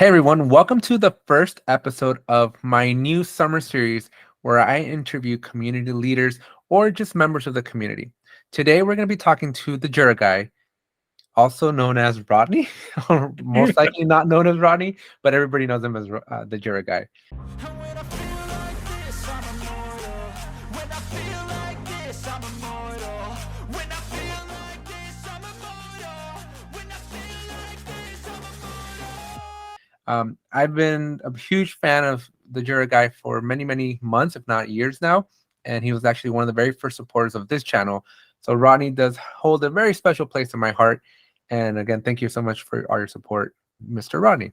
Hey everyone, welcome to the first episode of my new summer series where I interview community leaders or just members of the community. Today we're going to be talking to the Jira Guy, also known as Rodney, or most likely not known as Rodney, but everybody knows him as the Jira Guy. I've been a huge fan of the Jira Guy for many, many months, if not years now. And he was actually one of the very first supporters of this channel. So Rodney does hold a very special place in my heart. And again, thank you so much for all your support, Mr. Rodney.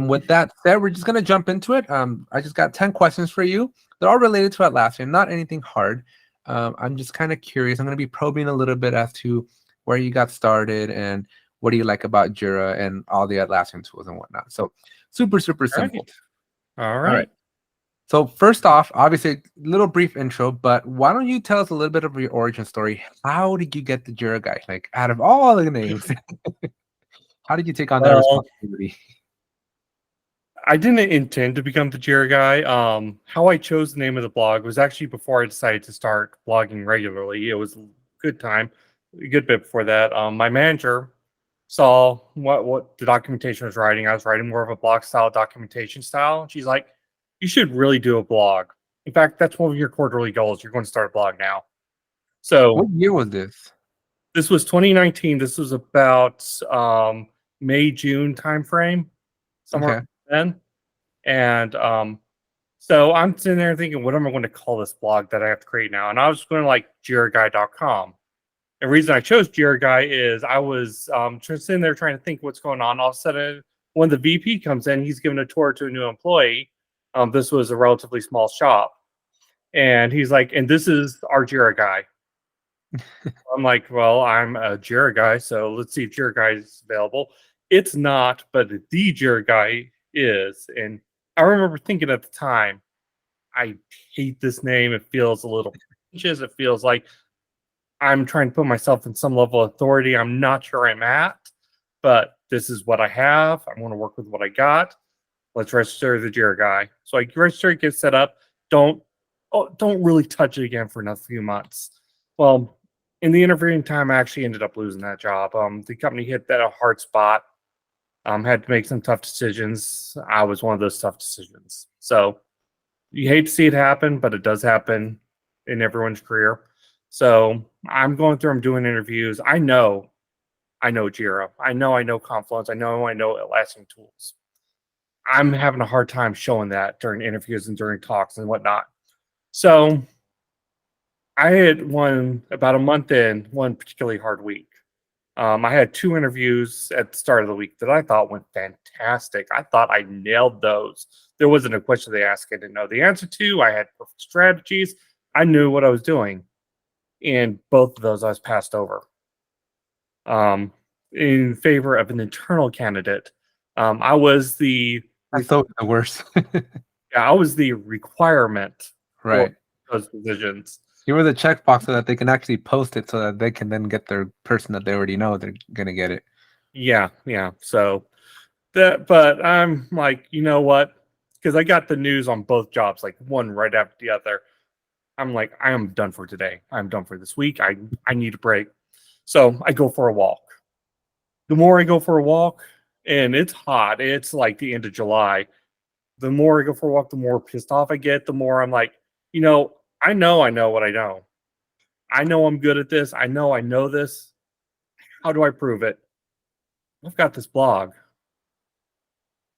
With that said, we're just going to jump into it. I just got 10 questions for you. They're all related to Atlassian, not anything hard. I'm just kind of curious. I'm going to be probing a little bit as to where you got started and what do you like about Jira and all the Atlassian tools and whatnot. So super simple. All right. So first off, obviously, a little brief intro, but why don't you tell us a little bit of your origin story? How did you get the Jira Guy? Like, out of all the names, how did you take on that responsibility? I didn't intend to become the Jira Guy. How I chose the name of the blog was actually before I decided to start blogging regularly. It was a good time, a good bit before that. My manager saw what the documentation was writing. I was writing more of a blog style documentation style. She's like, you should really do a blog. In fact, that's one of your quarterly goals. You're going to start a blog now. So what year was this? This was 2019. This was about May, June timeframe, somewhere then. And so I'm sitting there thinking, what am I going to call this blog that I have to create now? And I was going to like JiraGuy.com. The reason I chose Jira Guy is I was just sitting there trying to think what's going on. All of a sudden, when the VP comes in, he's giving a tour to a new employee. This was a relatively small shop. And he's like, and this is our Jira Guy. I'm like, well, I'm a Jira Guy, so let's see if Jira Guy is available. It's not, but the Jira Guy is. And I remember thinking at the time, I hate this name. It feels a little pretentious. It feels like I'm trying to put myself in some level of authority I'm not sure I'm at, but this is what I have. I want to work with what I got. Let's register the Jira Guy. So I register, get set up. Don't really touch it again for another few months. Well, in the interviewing time, I actually ended up losing that job. The company hit that a hard spot. Had to make some tough decisions. I was one of those tough decisions. So you hate to see it happen, but it does happen in everyone's career. So I'm going through, I'm doing interviews. I know Jira. I know Confluence. I know Atlassian tools. I'm having a hard time showing that during interviews and during talks and whatnot. So I had about a month in, one particularly hard week. I had 2 interviews at the start of the week that I thought went fantastic. I thought I nailed those. There wasn't a question they asked I didn't know the answer to. I had perfect strategies. I knew what I was doing. And both of those I was passed over in favor of an internal candidate. I was the worst. I was the requirement right for those positions. You were the checkbox so that they can actually post it so that they can then get their person that they already know they're gonna get it. Yeah. So but I'm like, you know what? Because I got the news on both jobs, like one right after the other. I'm like, I am done for today. I'm done for this week. I need a break. So I go for a walk. The more I go for a walk, and it's hot, it's like the end of July. The more I go for a walk, the more pissed off I get. The more I'm like, I know what I know. I know I'm good at this. I know this. How do I prove it? I've got this blog.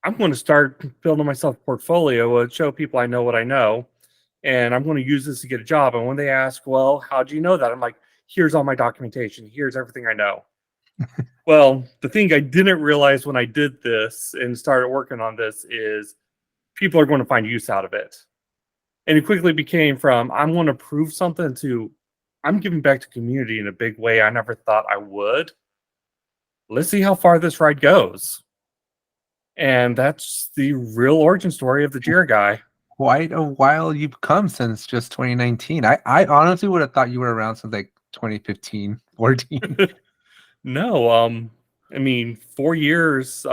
I'm going to start building myself a portfolio and show people I know what I know. And I'm going to use this to get a job. And when they ask, well, how do you know that? I'm like, here's all my documentation. Here's everything I know. Well, the thing I didn't realize when I did this and started working on this is people are going to find use out of it. And it quickly became from, I'm going to prove something to, I'm giving back to community in a big way I never thought I would. Let's see how far this ride goes. And that's the real origin story of the Jira Guy. Quite a while you've come since just 2019. I honestly would have thought you were around since like 2015, 14. No, I mean 4 years.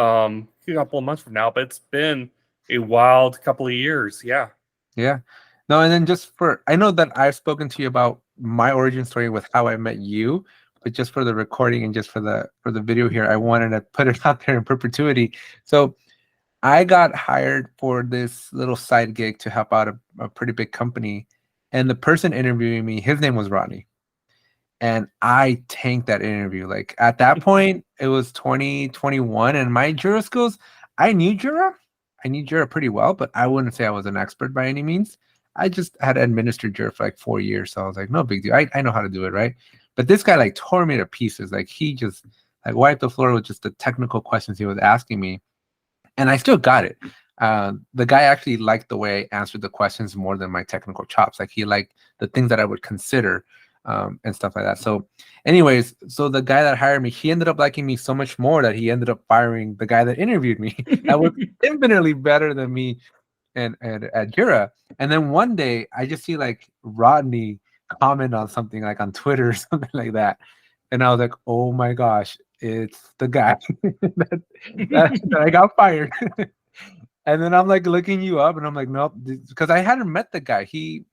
couple of months from now, but it's been a wild couple of years. Yeah. Yeah. No, and then just I know that I've spoken to you about my origin story with how I met you, but just for the recording and just for the video here, I wanted to put it out there in perpetuity. So I got hired for this little side gig to help out a pretty big company. And the person interviewing me, his name was Rodney. And I tanked that interview. Like at that point, it was 2021, and my Jira skills, I knew Jira. I knew Jira pretty well, but I wouldn't say I was an expert by any means. I just had administered Jira for like 4 years. So I was like, no big deal. I know how to do it, right? But this guy like tore me to pieces. Like he just like wiped the floor with just the technical questions he was asking me. And I still got it. The guy actually liked the way I answered the questions more than my technical chops. Like he liked the things that I would consider and stuff like that. So anyways, so the guy that hired me, he ended up liking me so much more that he ended up firing the guy that interviewed me. That was infinitely better than me and at Jira. And then one day I just see like Rodney comment on something like on Twitter or something like that. And I was like, oh my gosh, it's the guy that I got fired. And then I'm like looking you up and I'm like, nope, because I hadn't met the guy. We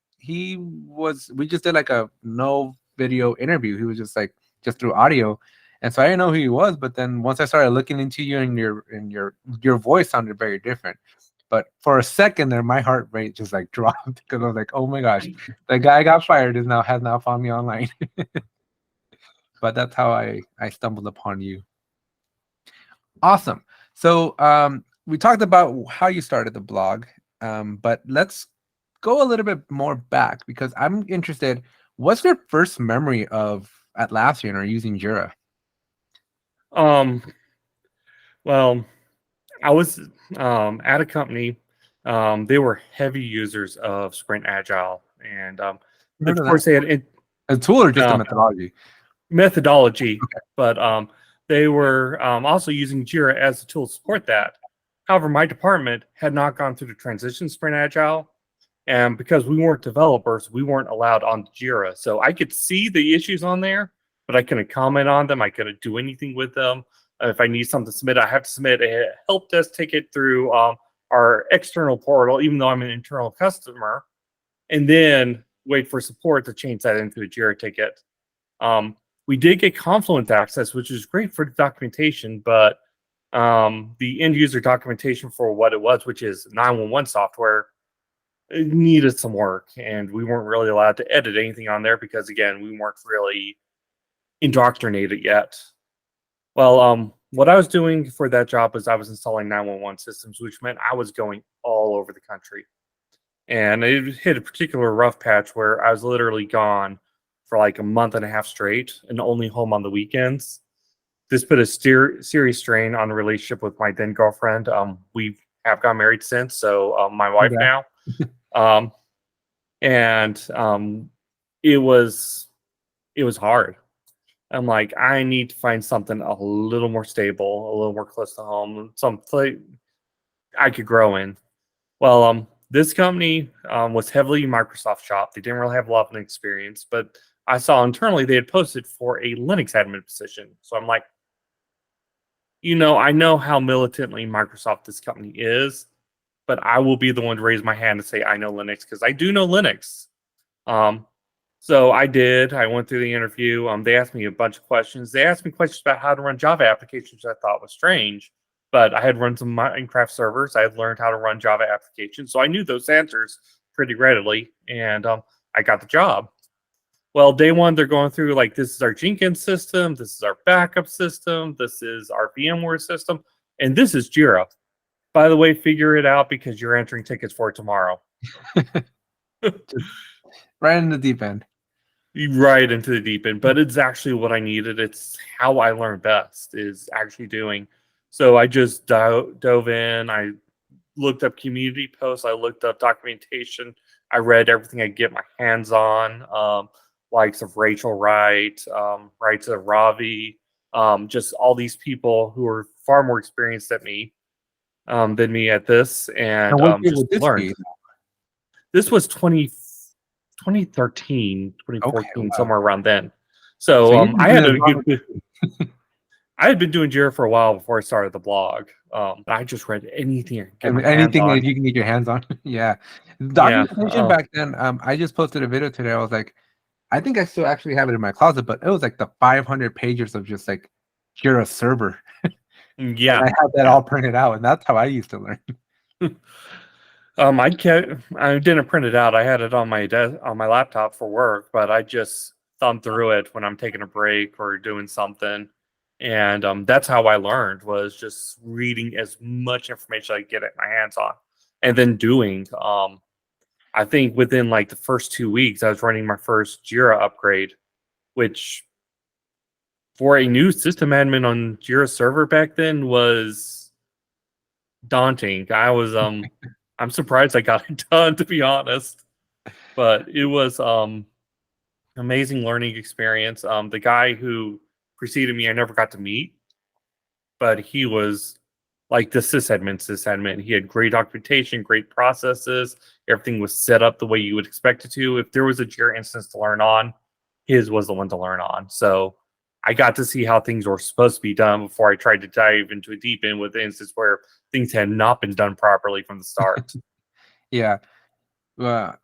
just did like a no video interview. He was just like just through audio. And so I didn't know who he was, but then once I started looking into you and your voice sounded very different. But for a second there, my heart rate just like dropped because I was like, oh my gosh, the guy I got fired has now found me online. But that's how I stumbled upon you. Awesome. So we talked about how you started the blog, but let's go a little bit more back because I'm interested. What's your first memory of Atlassian or using Jira? Well, I was at a company. They were heavy users of Sprint Agile, and of course they had a tool or just a methodology. Okay. But they were also using Jira as a tool to support that. However, my department had not gone through the transition to Sprint Agile, and because we weren't developers, we weren't allowed on Jira. So I could see the issues on there, but I couldn't comment on them. I couldn't do anything with them. If I need something to submit, I have to submit a help desk ticket through our external portal, even though I'm an internal customer, and then wait for support to change that into a Jira ticket. We did get Confluence access, which is great for the documentation, but the end user documentation for what it was, which is 911 software, it needed some work, and we weren't really allowed to edit anything on there because, again, we weren't really indoctrinated yet. Well, what I was doing for that job was I was installing 911 systems, which meant I was going all over the country. And it hit a particular rough patch where I was literally gone for like a month and a half straight and only home on the weekends. This put a serious strain on the relationship with my then girlfriend. We have got married since, so my wife now. It was hard. I'm like, I need to find something a little more stable, a little more close to home, something I could grow in. Well, this company was heavily Microsoft shop. They didn't really have a lot of experience, but I saw internally they had posted for a Linux admin position. So I'm like, I know how militantly Microsoft this company is, but I will be the one to raise my hand and say I know Linux because I do know Linux. So I did. I went through the interview. They asked me a bunch of questions. They asked me questions about how to run Java applications, which I thought was strange. But I had run some Minecraft servers. I had learned how to run Java applications. So I knew those answers pretty readily. And I got the job. Well, day one, they're going through like, this is our Jenkins system. This is our backup system. This is our VMware system. And this is Jira. By the way, figure it out because you're entering tickets for tomorrow. Right in the deep end. Right into the deep end. But it's actually what I needed. It's how I learn best is actually doing. So I just dove in. I looked up community posts. I looked up documentation. I read everything I could get my hands on. Likes of Rachel Wright, Wrights of Ravi, just all these people who are far more experienced than me at this, and just learned. This was 2013, 2014, okay, wow. Somewhere around then. So I had a good. I had been doing Jira for a while before I started the blog. I just read anything I could get my hands Anything that on. you can get your hands on. Yeah. Yeah. Documentation back then, I just posted a video today. I was like, I think I still actually have it in my closet, but it was like the 500 pages of just like Jira server. And Yeah. I had that all printed out, and that's how I used to learn. I didn't print it out. I had it on my on my laptop for work, but I just thumb through it when I'm taking a break or doing something. And that's how I learned, was just reading as much information I could get my hands on, and then doing. I think within like the first 2 weeks, I was running my first Jira upgrade, which for a new system admin on Jira server back then was daunting. I'm surprised I got it done, to be honest. But it was amazing learning experience. The guy who preceded me, I never got to meet, but he was like the sysadmin. He had great documentation, great processes. Everything was set up the way you would expect it to. If there was a Jira instance to learn on, his was the one to learn on. So I got to see how things were supposed to be done before I tried to dive into a deep end with the instance where things had not been done properly from the start. Yeah. Well,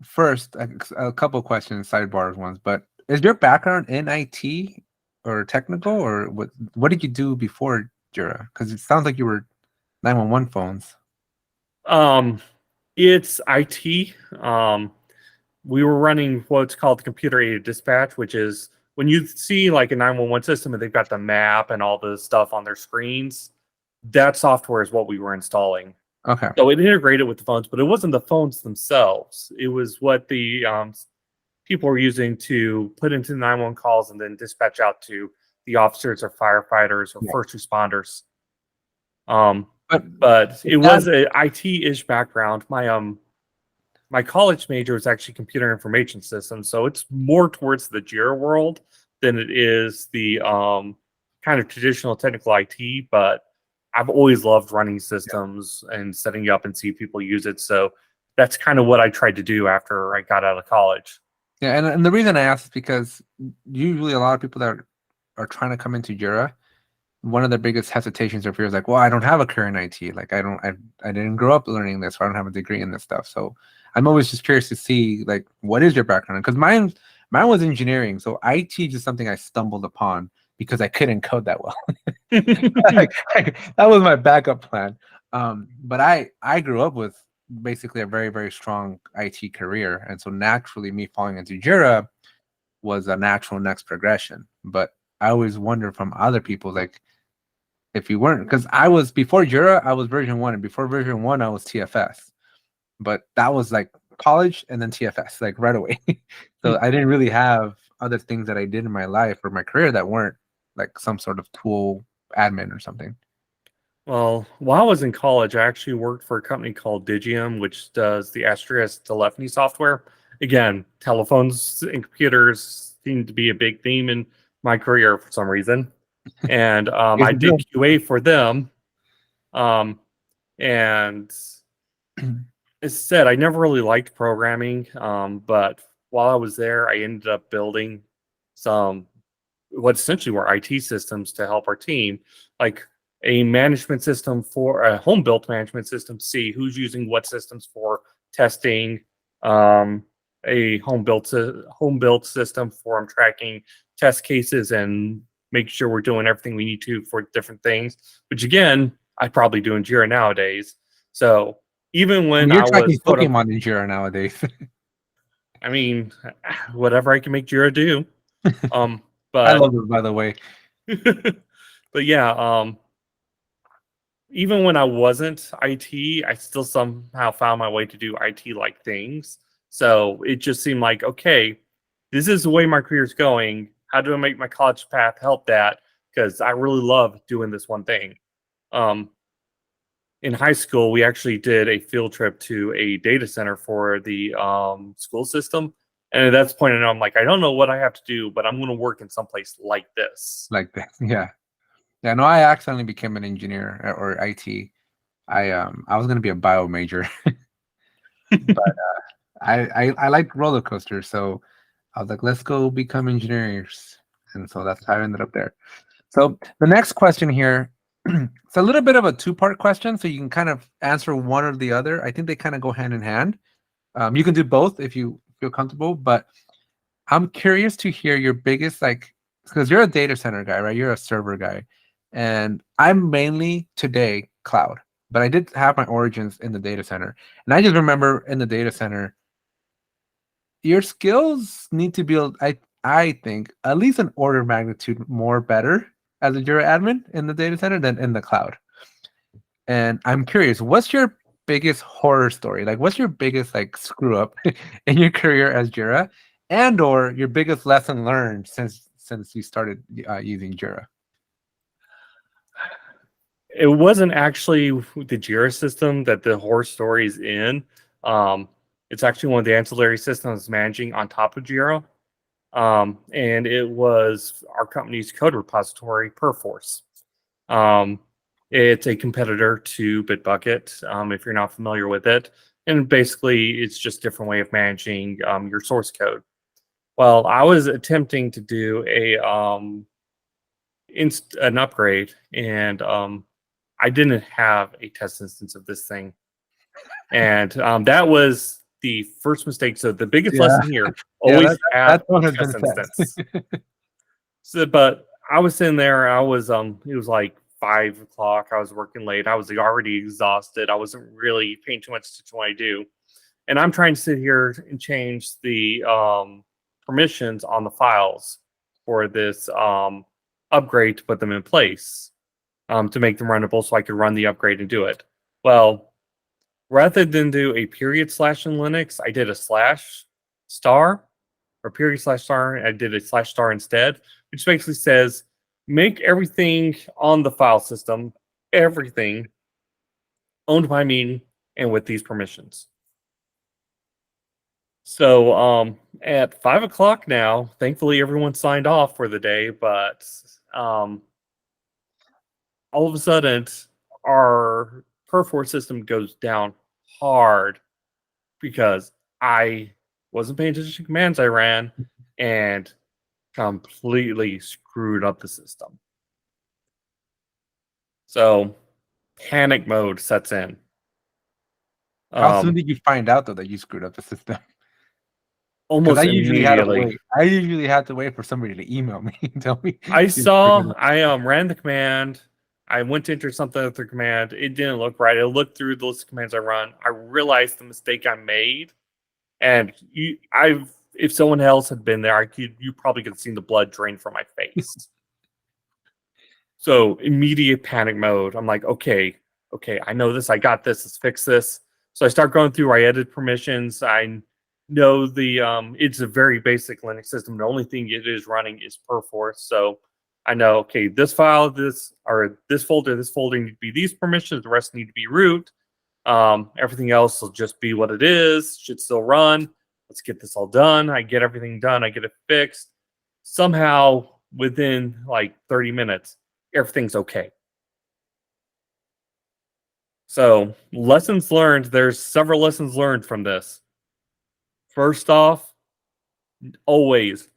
first, a couple questions, sidebars ones, but is your background in IT or technical, or what did you do before Jira? Because it sounds like you were 911 phones. It's IT. We were running what's called computer aided dispatch, which is when you see like a 911 system and they've got the map and all the stuff on their screens, that software is what we were installing. Okay. So it integrated with the phones, but it wasn't the phones themselves. It was what the people were using to put into 911 calls and then dispatch out to the officers or firefighters or first responders. But it was a IT-ish background. My college major was actually computer information systems, so it's more towards the Jira world than it is the kind of traditional technical IT. But I've always loved running systems and setting up and see people use it. So that's kind of what I tried to do after I got out of college. Yeah, and the reason I asked is because usually a lot of people that are trying to come into Jira, one of the biggest hesitations or fears, like, well, I don't have a career in IT. Like, I didn't grow up learning this, or I don't have a degree in this stuff. So I'm always just curious to see, like, what is your background? Because mine was engineering. So IT is just something I stumbled upon because I couldn't code that well. That was my backup plan. But I grew up with basically a very, very strong IT career. And so naturally me falling into Jira was a natural next progression. But I always wonder from other people, like, if you weren't, because I was before Jira, I was version 1, and before version 1 I was TFS. But that was like college and then TFS, like right away. So I didn't really have other things that I did in my life or my career that weren't like some sort of tool admin or something. Well, while I was in college, I actually worked for a company called Digium, which does the asterisk telephony software. Again, telephones and computers seem to be a big theme in my career for some reason. And I did QA for them. And as said, I never really liked programming. But while I was there, I ended up building some what essentially were IT systems to help our team, like a management system for a home built management system to see who's using what systems for testing, a home built system for tracking test cases and making sure we're doing everything we need to for different things, which again, I probably do in Jira nowadays. So even when you're I tracking was Pokemon in Jira nowadays. I mean, whatever I can make Jira do. But I love it, by the way. but yeah, even when I wasn't IT, I still somehow found my way to do IT like things. So it just seemed like, okay, this is the way my career is going. How do I make my college path help that? Because I really love doing this one thing. In high school, we actually did a field trip to a data center for the school system. And at that point, I'm like, I don't know what I have to do, but I'm going to work in someplace like this. Like that, yeah. Yeah, no, I accidentally became an engineer or IT. I was gonna be a bio major, but I like roller coasters, so I was like, let's go become engineers, and so that's how I ended up there. So the next question here, it's a little bit of a two-part question, so you can kind of answer one or the other. I think they kind of go hand in hand. You can do both if you feel comfortable, but I'm curious to hear your biggest, like, because you're a data center guy, right? You're a server guy, and I'm mainly today cloud, but I did have my origins in the data center, and I just remember in the data center, your skills need to be, I think, at least an order of magnitude more better as a Jira admin in the data center than in the cloud. And I'm curious, what's your biggest horror story? Like, what's your biggest like screw up in your career as Jira, and or your biggest lesson learned since you started using Jira? It wasn't actually the Jira system that the horror story is in. It's actually one of the ancillary systems managing on top of Jira. And it was our company's code repository, Perforce. It's a competitor to Bitbucket, if you're not familiar with it. And basically, it's just a different way of managing your source code. Well, I was attempting to do an upgrade, and I didn't have a test instance of this thing. And that was the first mistake. So the biggest lesson here, always have a test instance. So, but I was sitting there, it was like 5 o'clock. I was working late. I was already exhausted. I wasn't really paying too much attention to what I do. And I'm trying to sit here and change the permissions on the files for this upgrade to put them in place to make them runnable so I could run the upgrade and do it. Well, rather than do a period slash in Linux, I did a slash star or period slash star. I did a slash star instead, which basically says make everything on the file system, everything owned by me and with these permissions. So at 5 o'clock now, thankfully everyone signed off for the day, but all of a sudden our Perforce system goes down hard because I wasn't paying attention to commands I ran and completely screwed up the system. So panic mode sets in. How soon did you find out though that you screwed up the system? Almost immediately. I usually had to wait for somebody to email me and tell me. I ran the command. I went to enter something with the command. It didn't look right. I looked through the list of commands I run. I realized the mistake I made. And if someone else had been there, you probably could have seen the blood drain from my face. So immediate panic mode. I'm like, okay, I know this. I got this. Let's fix this. So I start going through. I edit permissions. I know it's a very basic Linux system. The only thing it is running is Perforce. So I know, okay, this file, this folder need to be these permissions. The rest need to be root. Everything else will just be what it is. Should still run. Let's get this all done. I get everything done. I get it fixed. Somehow, within like 30 minutes, everything's okay. So, lessons learned. There's several lessons learned from this. First off, always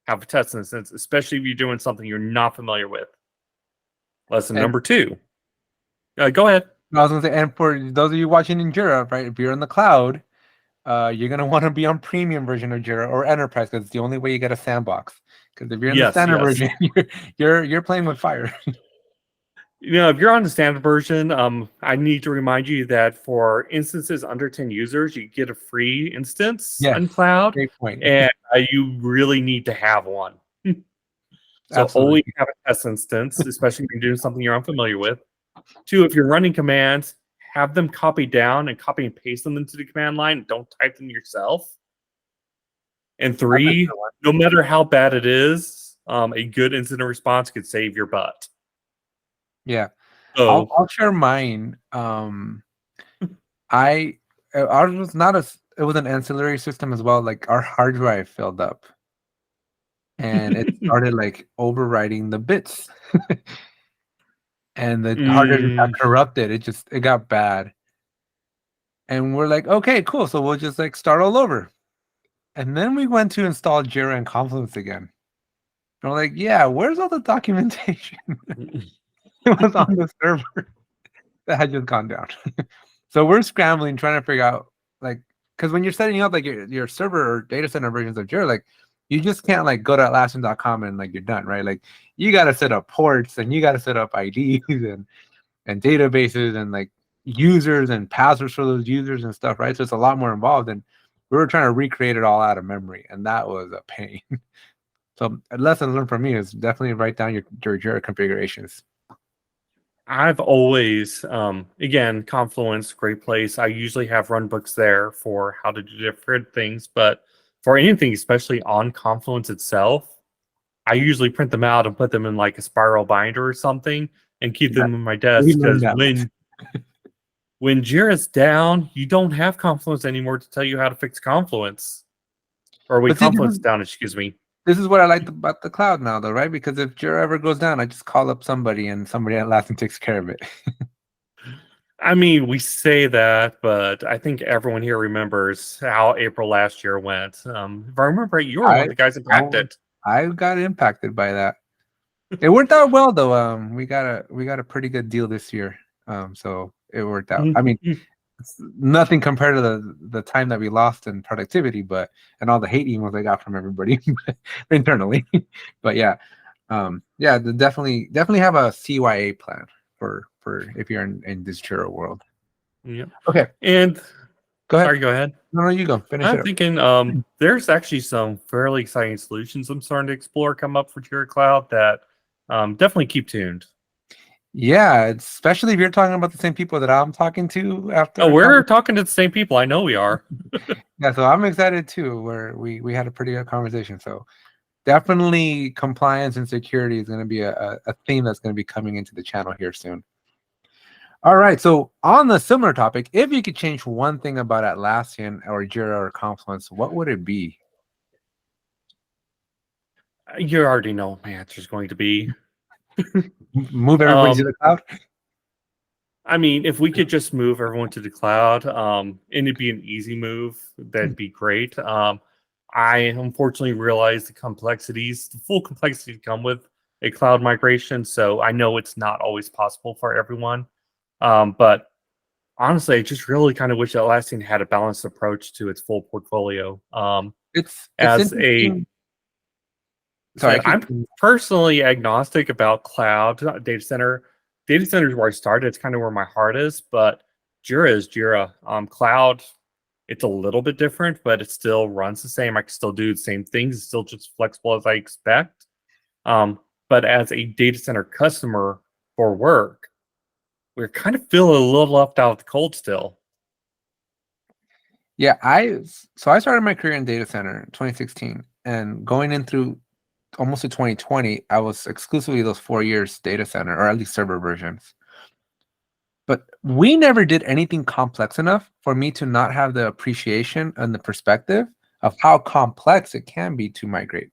have a test instance, especially if you're doing something you're not familiar with. Lesson number 2. Go ahead. I was going to say, and for those of you watching in Jira, right, if you're in the cloud, you're going to want to be on premium version of Jira or enterprise because it's the only way you get a sandbox. Because if you're in the standard version, you're playing with fire. If you're on the standard version, I need to remind you that for instances under 10 users, you get a free instance on cloud. Great point. And you really need to have one. So always have a test instance, especially if you're doing something you're unfamiliar with. 2, if you're running commands, have them copy down and copy and paste them into the command line. Don't type them yourself. And 3, no matter how bad it is, a good incident response could save your butt. Yeah. So I'll share mine. Ours was it was an ancillary system as well. Like our hard drive filled up and it started like overwriting the bits. And the hard drive got corrupted. It got bad. And we're like, okay, cool. So we'll just like start all over. And then we went to install Jira and Confluence again. And we're like, yeah, where's all the documentation? It was on the server that had just gone down. So we're scrambling, trying to figure out, like, because when you're setting up like your server or data center versions of Jira, like you just can't like go to Atlassian.com and like you're done, right? Like you got to set up ports and you got to set up IDs and databases and like users and passwords for those users and stuff, right? So it's a lot more involved, and we were trying to recreate it all out of memory, and that was a pain. So a lesson learned from me is definitely write down your Jira configurations. I've always, again, Confluence, great place. I usually have run books there for how to do different things, but for anything, especially on Confluence itself, I usually print them out and put them in like a spiral binder or something and keep them in my desk, because when Jira's down, you don't have Confluence anymore to tell you how to fix Confluence. Or when Confluence down, excuse me. This is what I like about the cloud now, though, right? Because if Jira ever goes down, I just call up somebody and somebody at Atlassian takes care of it. I mean, we say that, but I think everyone here remembers how April last year went. If I remember right, you were one of the guys impacted. I got impacted by that. It worked out well, though. We got a pretty good deal this year. So it worked out. I mean, it's nothing compared to the time that we lost in productivity, and all the hate emails I got from everybody internally. But yeah, definitely have a CYA plan for if you're in this Jira world. Yeah. Okay. And go ahead. Sorry, go ahead. No, you go. Finish I'm it up. thinking there's actually some fairly exciting solutions I'm starting to explore come up for Jira Cloud that definitely keep tuned. Yeah, especially if you're talking about the same people that I'm talking to after. Oh, we're talking to the same people. I know we are. Yeah, so I'm excited too. Where we had a pretty good conversation. So definitely compliance and security is going to be a theme that's going to be coming into the channel here soon. All right. So on the similar topic, if you could change one thing about Atlassian or Jira or Confluence, what would it be? You already know what my answer is going to be. Move everybody to the cloud? I mean, if we could just move everyone to the cloud, and it'd be an easy move, that'd be great. I unfortunately realize the full complexities come with a cloud migration. So I know it's not always possible for everyone. But honestly, I just really kind of wish Atlassian had a balanced approach to its full portfolio. It's as a Sorry, I'm personally agnostic about cloud data center. Data center is where I started. It's kind of where my heart is, but Jira is Jira. Cloud, it's a little bit different, but it still runs the same. I can still do the same things. It's still just flexible as I expect. But as a data center customer for work, we're kind of feeling a little left out of the cold still. Yeah, I started my career in data center in 2016, and going in through almost to 2020, I was exclusively those 4 years data center, or at least server versions. But we never did anything complex enough for me to not have the appreciation and the perspective of how complex it can be to migrate.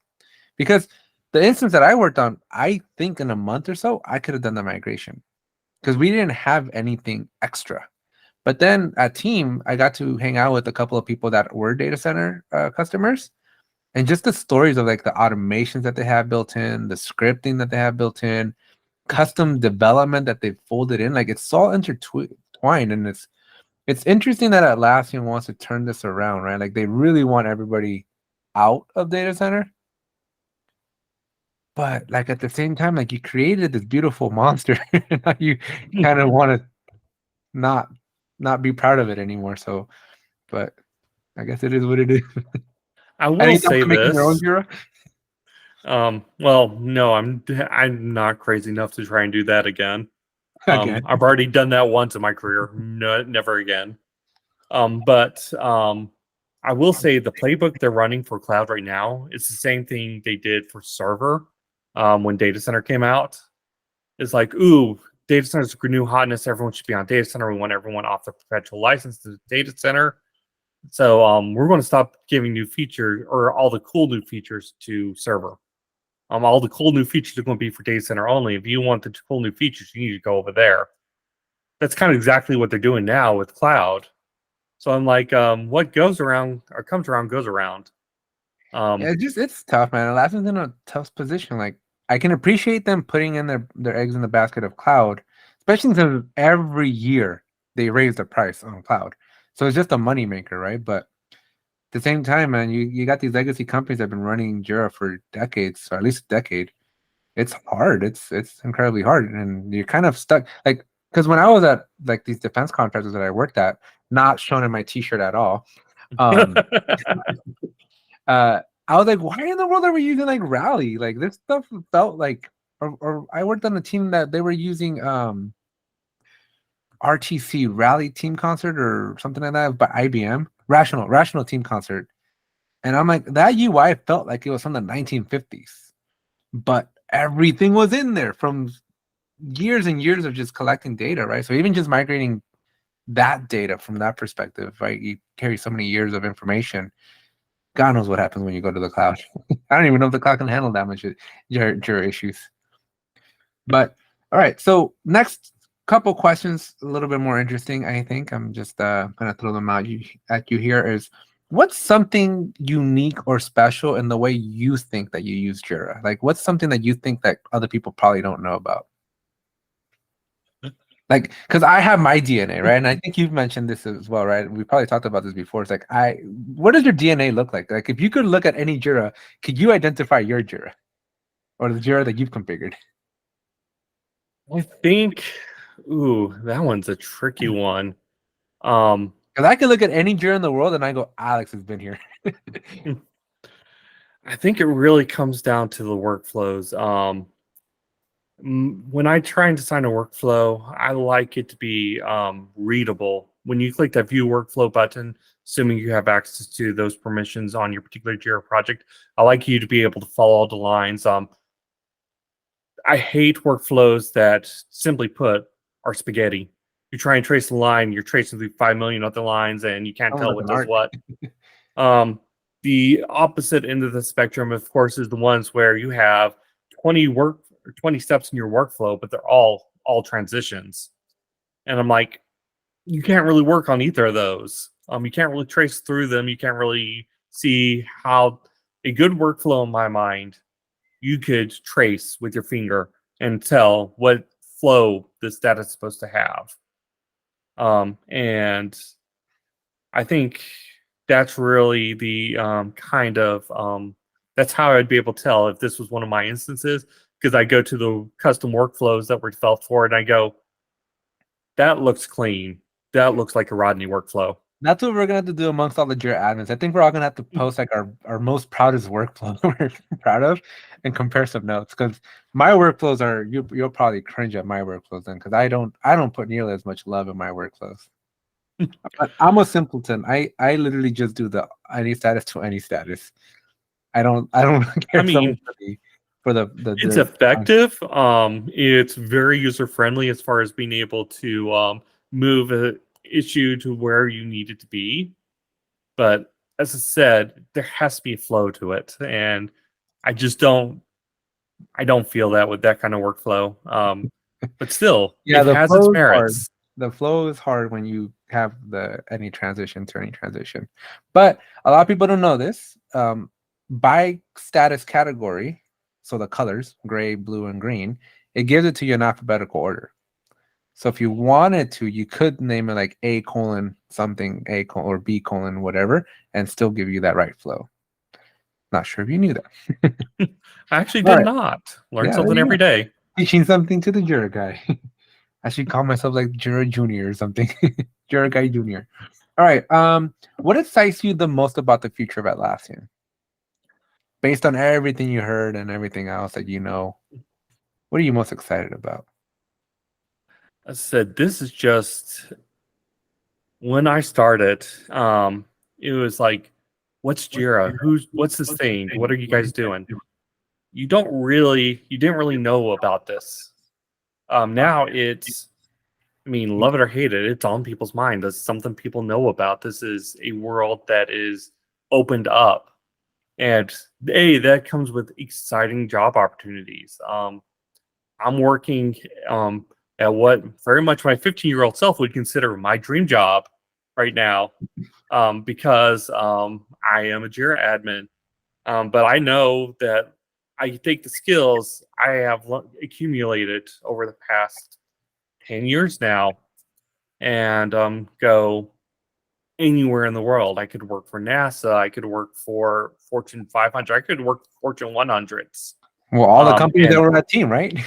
Because the instance that I worked on, I think in a month or so, I could have done the migration because we didn't have anything extra. But then at Team, I got to hang out with a couple of people that were data center customers. And just the stories of like the automations that they have built in, the scripting that they have built in, custom development that they've folded in, like it's all intertwined. And it's interesting that Atlassian wants to turn this around, right? Like they really want everybody out of data center. But like at the same time, like you created this beautiful monster, and now you kind of want to not be proud of it anymore. So, but I guess it is what it is. I will say this. Your own Jira? Well, no, I'm not crazy enough to try and do that again. I've already done that once in my career. No, never again. But I will say the playbook they're running for cloud right now is the same thing they did for server when data center came out. It's like, ooh, data center's new hotness. Everyone should be on data center. We want everyone off the perpetual license to the data center. So we're going to stop giving new features or all the cool new features to server. All the cool new features are going to be for data center only. If you want the cool new features, you need to go over there. That's kind of exactly what they're doing now with cloud. So I'm like, what goes around or comes around goes around. Um, It's tough, man. Atlassian's in a tough position. Like I can appreciate them putting in their eggs in the basket of cloud, especially since every year they raise the price on cloud. So it's just a moneymaker, right? But at the same time, man, you got these legacy companies that have been running Jira for decades, or at least a decade. It's hard. It's incredibly hard, and you're kind of stuck. Like because when I was at like these defense contractors that I worked at, not shown in my T-shirt at all. Um, I was like, why in the world are we using like Rally? Like this stuff felt like, or I worked on a team that they were using RTC Rally Team Concert or something like that by IBM, Rational Team Concert, and I'm like that UI felt like it was from the 1950s, but everything was in there from years and years of just collecting data, right? So even just migrating that data from that perspective, right? You carry so many years of information. God knows what happens when you go to the cloud. I don't even know if the cloud can handle that much Jira issues. But all right, so next couple questions, a little bit more interesting. I think I'm just gonna throw them at you here. Is what's something unique or special in the way you think that you use Jira? Like, what's something that you think that other people probably don't know about? Like, because I have my DNA, right? And I think you've mentioned this as well, right? We probably talked about this before. It's like, what does your DNA look like? Like, if you could look at any Jira, could you identify your Jira or the Jira that you've configured? I think, that one's a tricky one. Um, Because I can look at any Jira in the world and I go, Alex has been here. I think it really comes down to the workflows. When I try and design a workflow, I like it to be readable. When you click that view workflow button, assuming you have access to those permissions on your particular Jira project, I like you to be able to follow all the lines. I hate workflows that, simply put, are spaghetti. You try and trace a line, you're tracing through 5 million other lines, and you can't tell Almost what an does art. what. The opposite end of the spectrum, of course, is the ones where you have 20 steps in your workflow, but they're all transitions. And I'm like, you can't really work on either of those. You can't really trace through them. You can't really see how a good workflow, in my mind, you could trace with your finger and tell what flow this data is supposed to have. And I think that's really the that's how I'd be able to tell if this was one of my instances, because I go to the custom workflows that were developed for it and I go, that looks clean. That looks like a Rodney workflow. That's what we're gonna have to do amongst all the Jira admins. I think we're all gonna have to post like our most proudest workflow we're proud of and compare some notes. Because my workflows are you'll probably cringe at my workflows then because I don't put nearly as much love in my workflows. But I'm a simpleton. I literally just do the any status to any status. I don't care I so much mean, for the it's effective. It's very user friendly as far as being able to move a issue to where you need it to be. But as I said, there has to be a flow to it, and I just don't. I don't feel that with that kind of workflow. But still, Yeah, it the has its flow is hard. merits. The flow is hard when you have the any transition to any transition. But a lot of people don't know this. By status category, so the colors, gray, blue, and green, it gives it to you in alphabetical order. So if you wanted to, you could name it like A colon something, A colon or B colon, whatever, and still give you that right flow. Not sure if you knew that. I actually All did right. not learn Yeah, there something you every go. day. Teaching something to the Jira guy. I should call myself like Jira Junior or something. Jira Guy Junior. All right. What excites you the most about the future of Atlassian? Based on everything you heard and everything else that you know, what are you most excited about? I said, this is just when I started. It was like, what's Jira? What's this thing? What are you guys doing? You didn't really know about this. Now it's, I mean, love it or hate it, it's on people's mind. That's something people know about. This is a world that is opened up, and that comes with exciting job opportunities. I'm working at what very much my 15-year-old self would consider my dream job right now, because I am a Jira admin. But I know that I take the skills I have accumulated over the past 10 years now and go anywhere in the world. I could work for NASA. I could work for Fortune 500. I could work for Fortune 100s. Well, all the companies that And were on that team, right?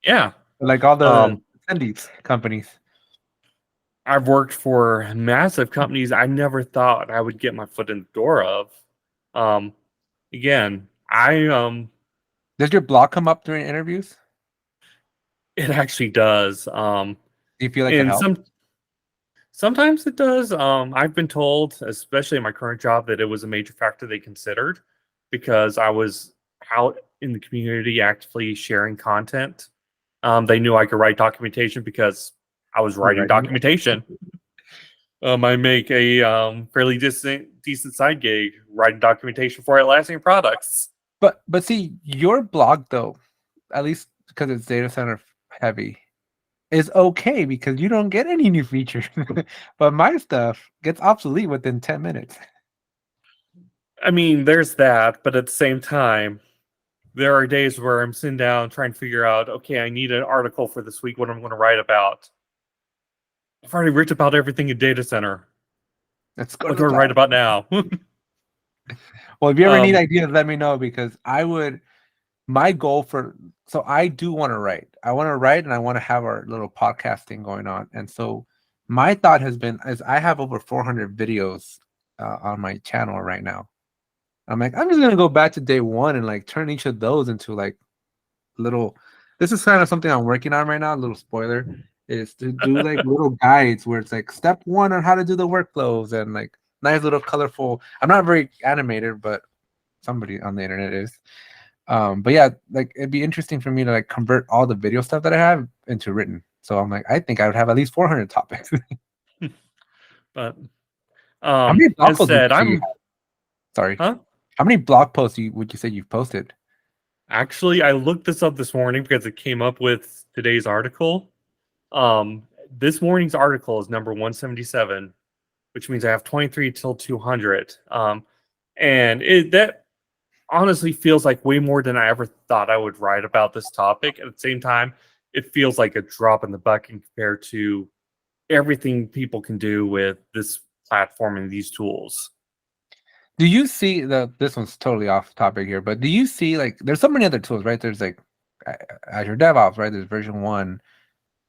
yeah, Like all the um, attendees companies. I've worked for massive companies I never thought I would get my foot in the door of. Um, Again, Does your blog come up during interviews? it actually does. Do you feel like it And helps? sometimes it does. I've been told, especially in my current job, that it was a major factor they considered because I was out in the community actively sharing content. They knew I could write documentation because I was writing Right. documentation. I make a fairly decent side gig writing documentation for Atlassian products. But see, your blog though, at least because it's data center heavy, is okay because you don't get any new features. But my stuff gets obsolete within 10 minutes. I mean, there's that, but at the same time, there are days where I'm sitting down trying to figure out, okay, I need an article for this week, what I'm going to write about. I've already written about everything in data center. Let's go What to do the I write cloud. about now? Well, if you ever need um, ideas, let me know because my goal so I do want to write. I want to write and I want to have our little podcasting going on. And so my thought has been is I have over 400 videos on my channel right now. I'm like, I'm just gonna go back to day one and like turn each of those into like little. This is kind of something I'm working on right now. A little spoiler is to do like little guides where it's like step one on how to do the workflows and like nice little colorful. I'm not very animated, but somebody on the internet is. But yeah, like it'd be interesting for me to like convert all the video stuff that I have into written. So I'm like, I think I would have at least 400 topics. but How many blog as posts would said, you say you I'm have? Sorry. huh? How many blog posts would you say you've posted? Actually, I looked this up this morning because it came up with today's article. This morning's article is number 177, which means I have 23 till 200. And that honestly feels like way more than I ever thought I would write about this topic. At the same time, it feels like a drop in the bucket compared to everything people can do with this platform and these tools. Do you see this one's totally off topic here, but do you see like there's so many other tools, right? There's like Azure DevOps, right? There's version 1.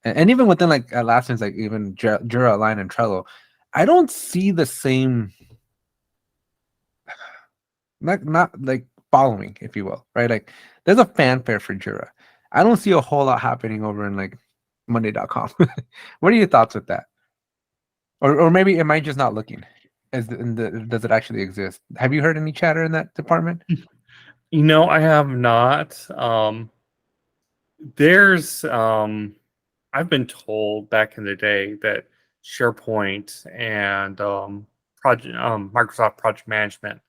And even within like Atlassian's like even Jira, Align, and Trello, I don't see the same not like following, if you will, right? Like there's a fanfare for Jira. I don't see a whole lot happening over in like Monday.com. What are your thoughts with that? Or maybe am I just not looking? Does it actually exist? Have you heard any chatter in that department? I have not. There's I've been told back in the day that SharePoint and Microsoft Project Management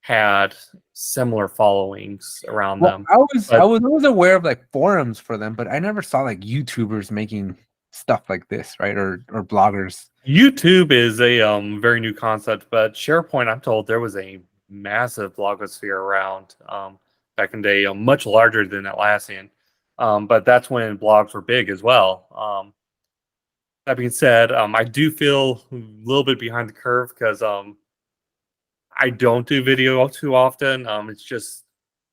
had similar followings around Well, them. I But was always aware of like forums for them, but I never saw like YouTubers making stuff like this, right? Or bloggers. YouTube is a very new concept, but SharePoint, I'm told there was a massive blogosphere around back in the day, much larger than Atlassian. But that's when blogs were big as well. That being said, I do feel a little bit behind the curve because I don't do video too often. It's just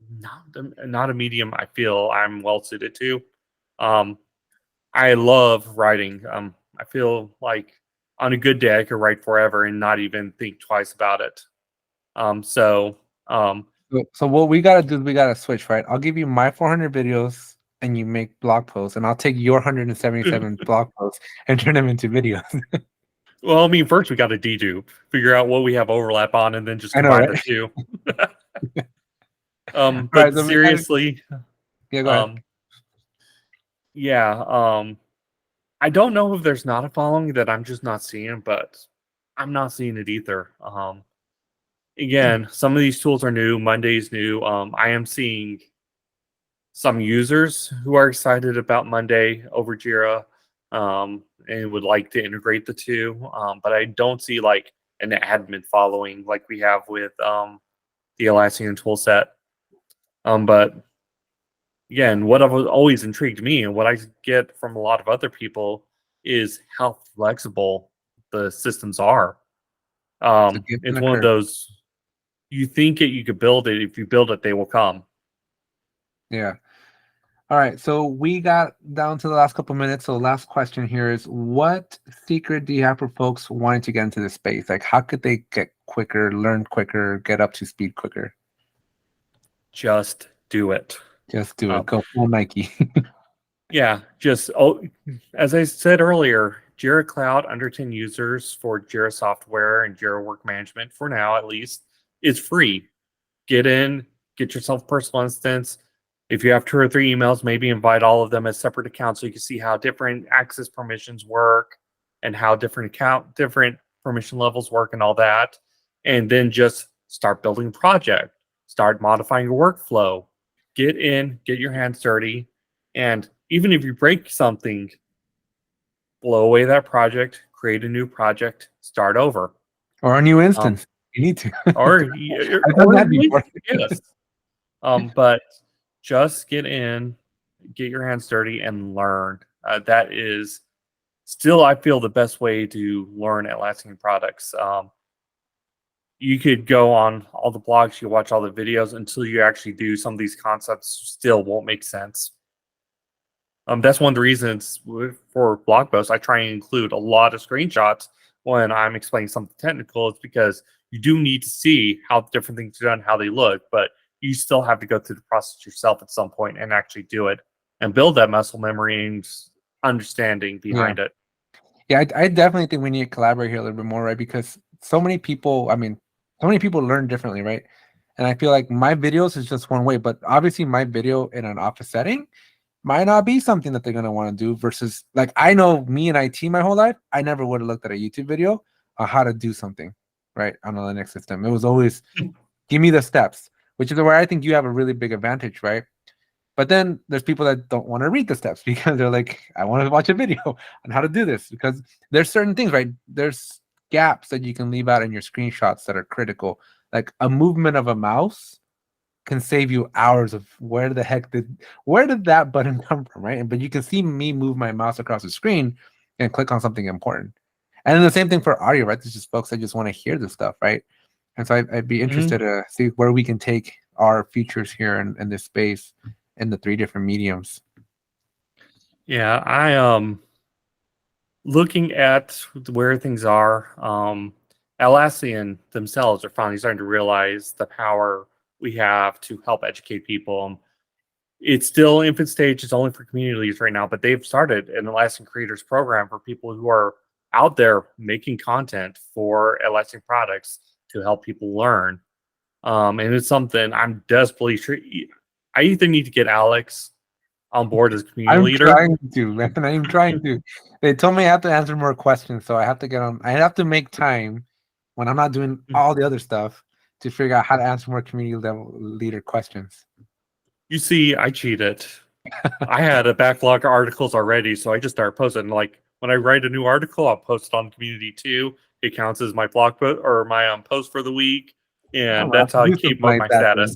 not a medium I feel I'm well suited to. Um, I love writing. I feel like on a good day I could write forever and not even think twice about it. So So what we gotta do is we gotta switch, right? I'll give you my 400 videos and you make blog posts, and I'll take your 177 blog posts and turn them into videos. well, I mean, first we got to dedupe, figure out what we have overlap on, and then just I know, combine the right? two. All right, But so we gotta, seriously, yeah, go ahead. um, yeah, I don't know if there's not a following that I'm just not seeing, but I'm not seeing it either. Again, some of these tools are new. Monday's new. I am seeing some users who are excited about Monday over Jira, and would like to integrate the two. But I don't see like an admin following like we have with the Atlassian tool set. But again, what have always intrigued me and what I get from a lot of other people is how flexible the systems are. It's a gift and It's a one of curse. those, you think it, you could build it. If you build it, they will come. Yeah. All right. So we got down to the last couple minutes. So last question here is, what secret do you have for folks wanting to get into this space? Like, how could they get quicker, learn quicker, get up to speed quicker? Just do it. Just do it. Go full Nike. Yeah, as I said earlier, Jira Cloud under 10 users for Jira software and Jira work management, for now at least, is free. Get in, get yourself a personal instance. If you have 2 or 3 emails, maybe invite all of them as separate accounts so you can see how different access permissions work and how different permission levels work and all that. And then just start building a project, start modifying your workflow, get in, get your hands dirty. And even if you break something, blow away that project, create a new project, start over. Or a new instance. You need to. Or I've done that before. Yes. But just get in, get your hands dirty, and learn. That is still, I feel, the best way to learn Atlassian products. You could go on all the blogs, you watch all the videos until you actually do some of these concepts, still won't make sense. That's one of the reasons for blog posts, I try and include a lot of screenshots when I'm explaining something technical. It's because you do need to see how different things are done, how they look, but you still have to go through the process yourself at some point and actually do it and build that muscle memory and understanding behind it. Yeah, I definitely think we need to collaborate here a little bit more, right? Because so many people learn differently, right? And I feel like my videos is just one way, but obviously my video in an office setting might not be something that they're going to want to do versus, like, I know me in IT my whole life, I never would have looked at a YouTube video on how to do something, right, on a Linux system. It was always, give me the steps, which is where I think you have a really big advantage, right? But then there's people that don't want to read the steps because they're like, I want to watch a video on how to do this, because there's certain things, right? There's gaps that you can leave out in your screenshots that are critical. Like a movement of a mouse can save you hours of where did that button come from, right? But you can see me move my mouse across the screen and click on something important. And then the same thing for audio, right? There's just folks that just want to hear this stuff, right? And so I'd be interested to see where we can take our features here in this space in the 3 different mediums. Yeah, I looking at where things are, Atlassian themselves are finally starting to realize the power we have to help educate people. It's still infant stage, it's only for community leads right now, but they've started an Atlassian Creators Program for people who are out there making content for Atlassian products to help people learn. And it's something I'm desperately sure I either need to get Alex on board as community leader. I'm trying to. They told me I have to answer more questions, so I have to get on. I have to make time when I'm not doing all the other stuff to figure out how to answer more community leader questions. You see, I cheated. I had a backlog of articles already, so I just started posting. Like when I write a new article, I'll post it on community too. It counts as my blog post or my post for the week, and that's how I keep up my status.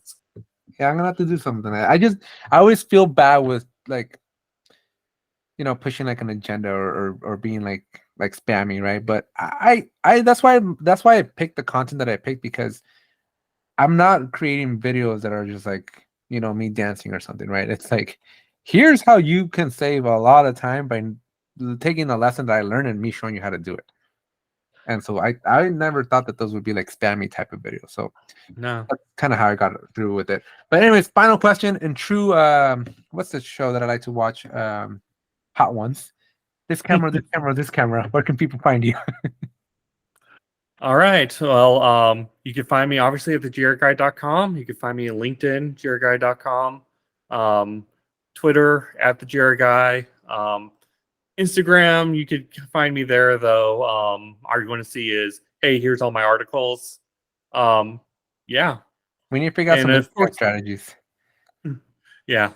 Yeah, I'm gonna have to do something. I always feel bad with, like, pushing like an agenda or being like spammy, right? But I that's why I picked the content that I picked, because I'm not creating videos that are just like, me dancing or something, right? It's like, here's how you can save a lot of time by taking the lesson that I learned and me showing you how to do it. And so I never thought that those would be like spammy type of videos. So no, that's kind of how I got through with it. But anyways, final question. In true, what's the show that I like to watch? Hot Ones. This camera, this camera, this camera. Where can people find you? All right. Well, you can find me obviously at thejiraguy.com. You can find me on LinkedIn, jiraguy.com, Twitter at the Jira Guy, Instagram. You could find me there though. All you want to see is, hey, here's all my articles. Yeah. We need to figure out some Instagram strategies. Yeah.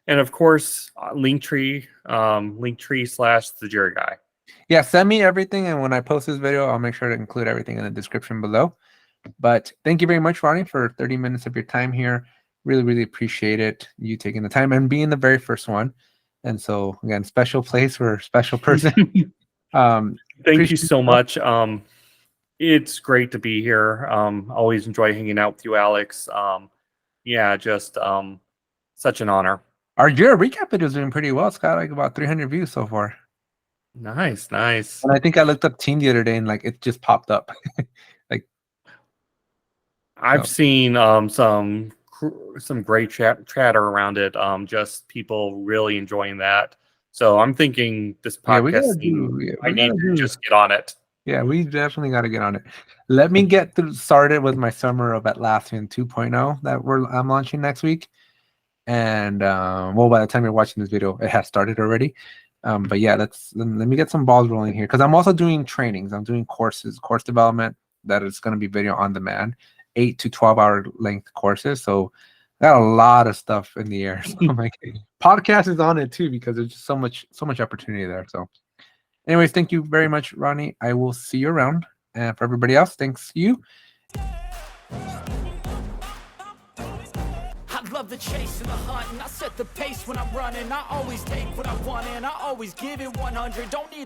And of course, Linktree / the Jira Guy. Yeah, send me everything, and when I post this video, I'll make sure to include everything in the description below. But thank you very much, Ronnie, for 30 minutes of your time here. Really, really appreciate it. You taking the time and being the very first one. And so again, special place for a special person. Thank you so much. It's great to be here. Always enjoy hanging out with you, Alex. Just such an honor. Our Jira recap video is doing pretty well. It's got like about 300 views so far. Nice. And I think I looked up Team the other day and like it just popped up. I've seen some great chatter around it. Just people really enjoying that. So I'm thinking this podcast I need to just get on it. Yeah, we definitely got to get on it. Let me get started with my summer of Atlassian 2.0 that I'm launching next week. And by the time you're watching this video, it has started already. But yeah, let me get some balls rolling here because I'm also doing trainings. I'm doing course development that is going to be video on demand, 8 to 12 hour length courses. So I got a lot of stuff in the air. So my podcast is on it too because there's just so much opportunity there. So anyways, thank you very much, Ronnie. I will see you around. And for everybody else, thanks you. I love the chase and the hunt, and I set the pace when I'm running. I always take what I want and I always give it 100. Don't need